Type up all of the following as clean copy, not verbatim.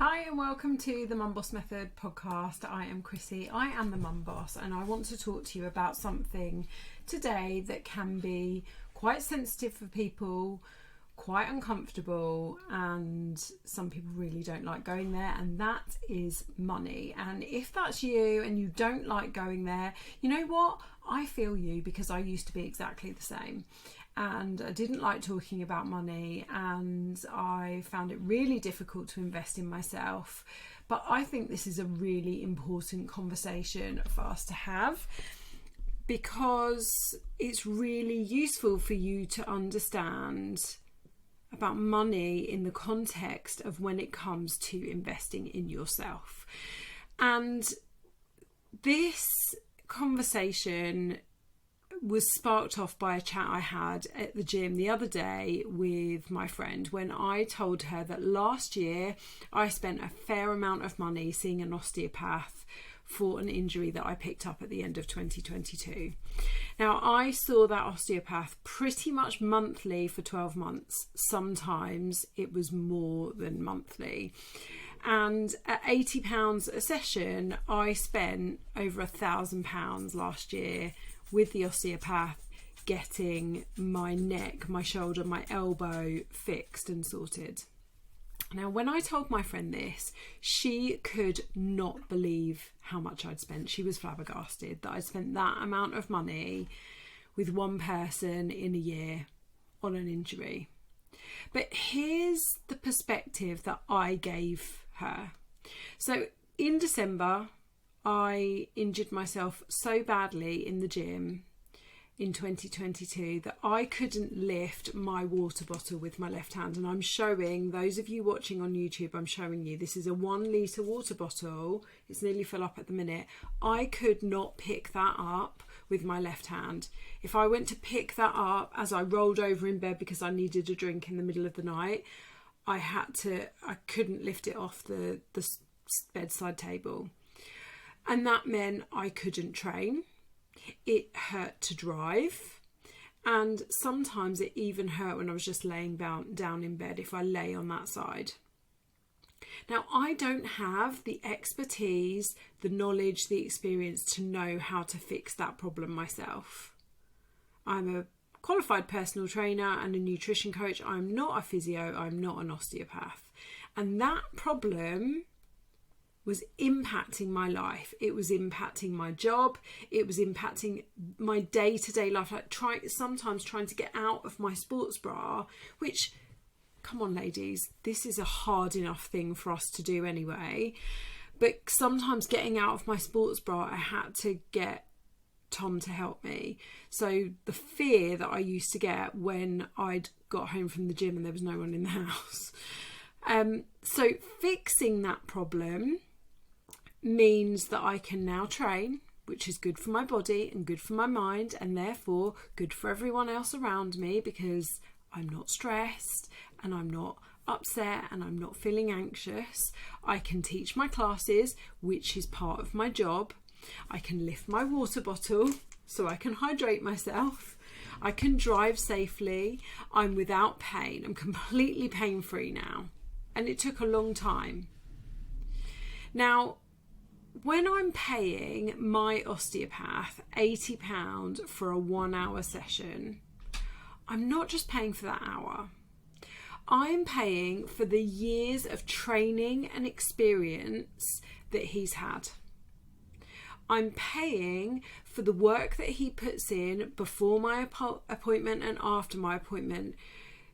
Hi and welcome to the Mum Boss Method podcast. I am Chrissy, I am the Mum Boss, and I want to talk to you about something today that can be quite sensitive for people, quite uncomfortable, and some people really don't like going there, and that is money. And if that's you and you don't like going there, you know what? I feel you, because I used to be exactly the same. And I didn't like talking about money, and I found it really difficult to invest in myself. But I think this is a really important conversation for us to have, because it's really useful for you to understand about money in the context of when it comes to investing in yourself. And this conversation was sparked off by a chat I had at the gym the other day with my friend, when I told her that last year I spent a fair amount of money seeing an osteopath for an injury that I picked up at the end of 2022. Now, I saw that osteopath pretty much monthly for 12 months. Sometimes it was more than monthly. And at £80 a session, I spent over £1,000 last year with the osteopath, getting my neck, my shoulder, my elbow fixed and sorted. Now, when I told my friend this, she could not believe how much I'd spent. She was flabbergasted that I'd spent that amount of money with one person in a year on an injury. But here's the perspective that I gave her. So in December, I injured myself so badly in the gym in 2022 that I couldn't lift my water bottle with my left hand. And I'm showing those of you watching on YouTube, I'm showing you, this is a 1 litre water bottle. It's nearly full up at the minute. I could not pick that up with my left hand. If I went to pick that up as I rolled over in bed because I needed a drink in the middle of the night, I couldn't lift it off the bedside table. And that meant I couldn't train. It hurt to drive. And sometimes it even hurt when I was just laying down in bed if I lay on that side. Now, I don't have the expertise, the knowledge, the experience to know how to fix that problem myself. I'm a qualified personal trainer and a nutrition coach. I'm not a physio. I'm not an osteopath. And that problem was impacting my life. It was impacting my job. It was impacting my day-to-day life. Like sometimes trying to get out of my sports bra, which, come on ladies, this is a hard enough thing for us to do anyway. But sometimes getting out of my sports bra, I had to get Tom to help me. So the fear that I used to get when I'd got home from the gym and there was no one in the house. So fixing that problem means that I can now train, which is good for my body and good for my mind, and therefore good for everyone else around me, because I'm not stressed and I'm not upset and I'm not feeling anxious. I can teach my classes, which is part of my job. I can lift my water bottle so I can hydrate myself. I can drive safely. I'm without pain. I'm completely pain-free now. And it took a long time. Now, when I'm paying my osteopath £80 for a 1 hour session, I'm not just paying for that hour. I'm paying for the years of training and experience that he's had. I'm paying for the work that he puts in before my appointment and after my appointment,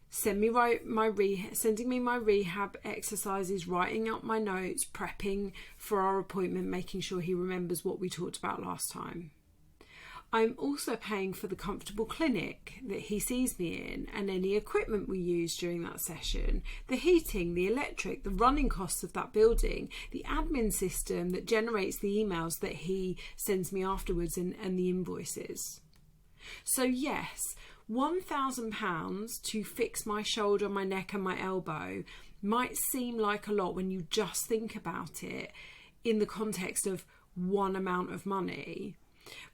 sending me my rehab exercises, writing up my notes, prepping for our appointment, making sure he remembers what we talked about last time. I'm also paying for the comfortable clinic that he sees me in and any equipment we use during that session, the heating, the electric, the running costs of that building, the admin system that generates the emails that he sends me afterwards, and the invoices. So yes, £1,000 to fix my shoulder, my neck and my elbow might seem like a lot when you just think about it in the context of one amount of money.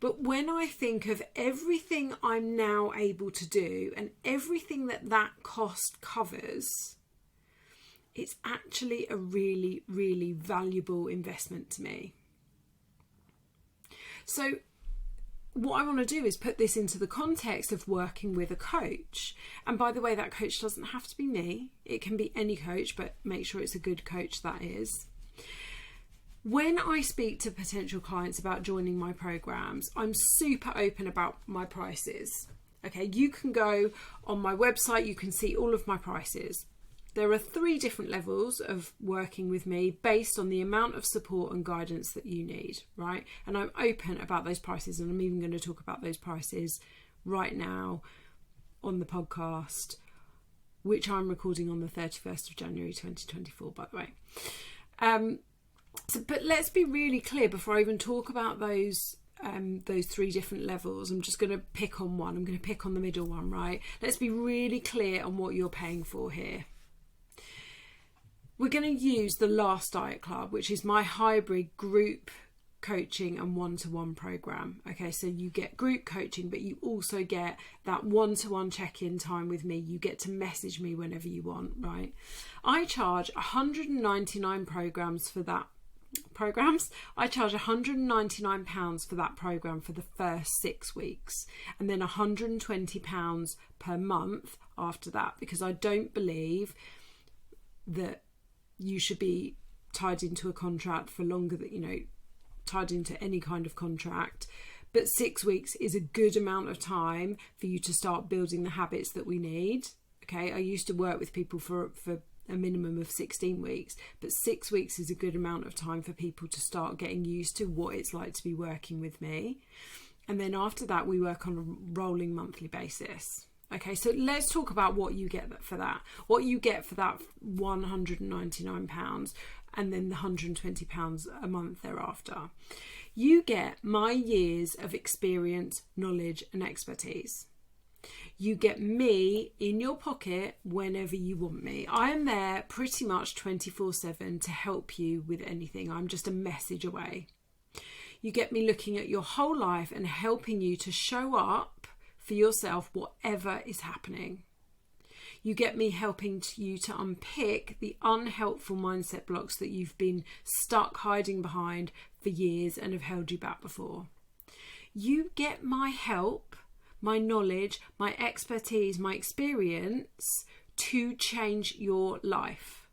But when I think of everything I'm now able to do and everything that cost covers, it's actually a really, really valuable investment to me. So what I want to do is put this into the context of working with a coach. And by the way, that coach doesn't have to be me. It can be any coach, but make sure it's a good coach, that is. When I speak to potential clients about joining my programs, I'm super open about my prices. Okay, you can go on my website, you can see all of my prices. There are 3 different levels of working with me based on the amount of support and guidance that you need, right? And I'm open about those prices, and I'm even going to talk about those prices right now on the podcast, which I'm recording on the 31st of January 2024, by the way. But let's be really clear before I even talk about those 3 different levels. I'm just going to pick on one. I'm going to pick on the middle one, right? Let's be really clear on what you're paying for here. We're going to use the Last Diet Club, which is my hybrid group coaching and one-to-one program. Okay, so you get group coaching, but you also get that one-to-one check-in time with me. You get to message me whenever you want, right? I charge 199 programs for that. I charge £199 for that program for the first 6 weeks, and then £120 per month after that, because I don't believe that you should be tied into a contract for longer than, tied into any kind of contract. But 6 weeks is a good amount of time for you to start building the habits that we need. Okay, I used to work with people for a minimum of 16 weeks, but 6 weeks is a good amount of time for people to start getting used to what it's like to be working with me. And then after that, we work on a rolling monthly basis. Okay, so let's talk about what you get for that. What you get for that £199 and then the £120 a month thereafter. You get my years of experience, knowledge and expertise. You get me in your pocket whenever you want me. I am there pretty much 24/7 to help you with anything. I'm just a message away. You get me looking at your whole life and helping you to show up for yourself, whatever is happening. You get me helping you to unpick the unhelpful mindset blocks that you've been stuck hiding behind for years and have held you back before. You get my help, my knowledge, my expertise, my experience to change your life,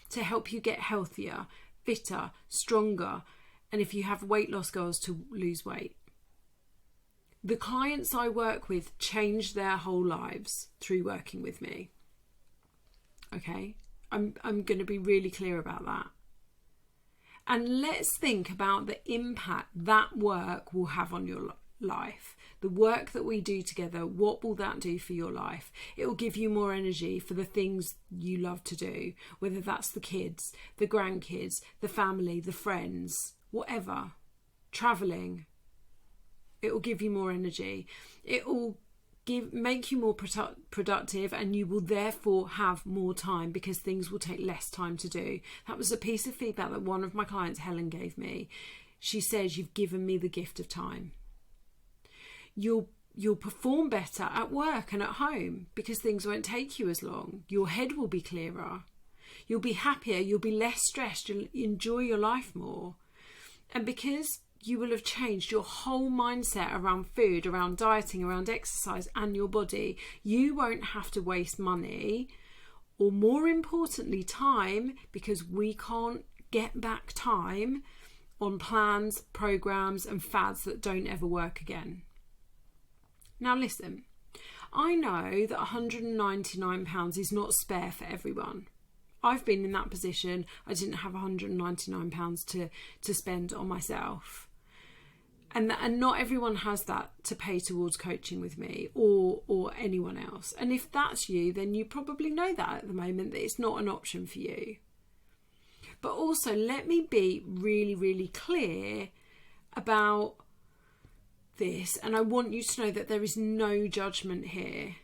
to help you get healthier, fitter, stronger, and if you have weight loss goals, to lose weight. The clients I work with change their whole lives through working with me. Okay, I'm going to be really clear about that. And let's think about the impact that work will have on your life. The work that we do together, what will that do for your life? It will give you more energy for the things you love to do, whether that's the kids, the grandkids, the family, the friends, whatever, traveling. It will give you more energy. It will make you more productive, and you will therefore have more time because things will take less time to do. That was a piece of feedback that one of my clients, Helen, gave me. She says, "You've given me the gift of time." You'll perform better at work and at home because things won't take you as long. Your head will be clearer. You'll be happier. You'll be less stressed. You'll enjoy your life more. And because you will have changed your whole mindset around food, around dieting, around exercise and your body, you won't have to waste money, or more importantly, time, because we can't get back time on plans, programs and fads that don't ever work again. Now listen, I know that £199 is not spare for everyone. I've been in that position. I didn't have £199 to spend on myself. And not everyone has that to pay towards coaching with me or anyone else. And if that's you, then you probably know that at the moment, that it's not an option for you. But also, let me be really, really clear about this, and I want you to know that there is no judgment here.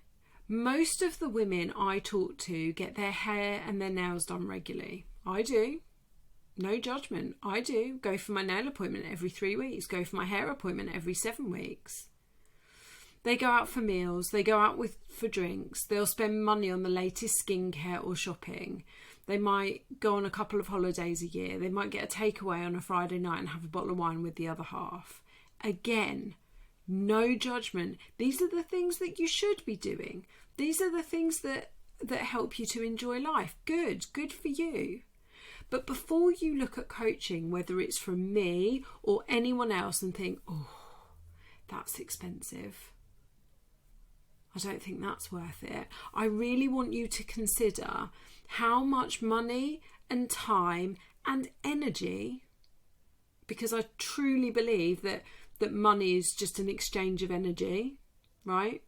Most of the women I talk to get their hair and their nails done regularly. I do. No judgment. I do. Go for my nail appointment every 3 weeks. Go for my hair appointment every 7 weeks. They go out for meals, they go out for drinks, they'll spend money on the latest skincare or shopping. They might go on a couple of holidays a year. They might get a takeaway on a Friday night and have a bottle of wine with the other half. Again, no judgment. These are the things that you should be doing. These are the things that help you to enjoy life. Good for you. But before you look at coaching, whether it's from me or anyone else, and think, oh, that's expensive, I don't think that's worth it. I really want you to consider how much money and time and energy, because I truly believe that money is just an exchange of energy, right?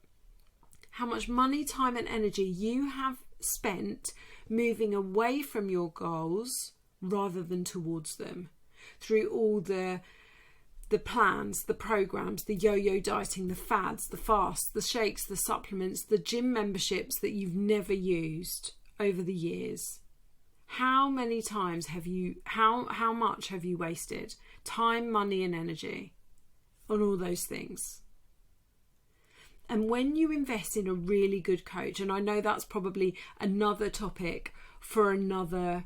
How much money, time and energy you have spent moving away from your goals rather than towards them, through all the plans, the programs, the yo-yo dieting, the fads, the fasts, the shakes, the supplements, the gym memberships that you've never used over the years. How many times have you, how much have you wasted time, money and energy on all those things? And when you invest in a really good coach, and I know that's probably another topic for another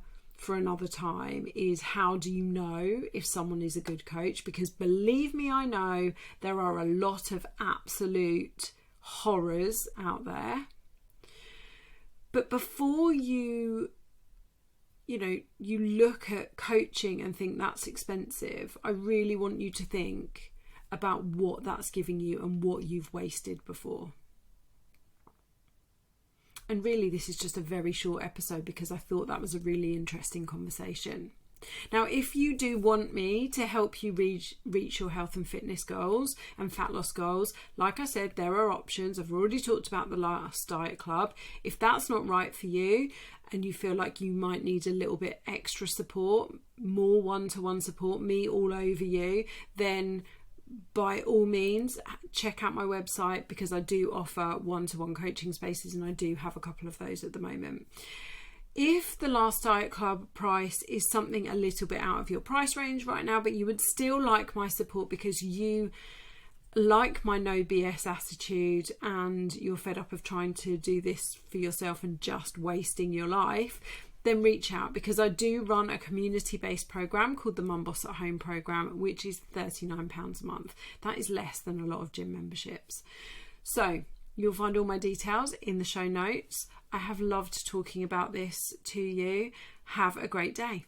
time, is how do you know if someone is a good coach? Because believe me, I know there are a lot of absolute horrors out there. But before you look at coaching and think that's expensive, I really want you to think about what that's giving you and what you've wasted before. And really, this is just a very short episode because I thought that was a really interesting conversation. Now, if you do want me to help you reach your health and fitness goals and fat loss goals, like I said, there are options. I've already talked about the Last Diet Club. If that's not right for you and you feel like you might need a little bit extra support, more one-to-one support, me all over you, then by all means check out my website, because I do offer one-to-one coaching spaces and I do have a couple of those at the moment. If the Last Diet Club price is something a little bit out of your price range right now, but you would still like my support because you like my no BS attitude and you're fed up of trying to do this for yourself and just wasting your life, then reach out, because I do run a community-based program called the Mum Boss at Home program, which is £39 a month. That is less than a lot of gym memberships. So you'll find all my details in the show notes. I have loved talking about this to you. Have a great day.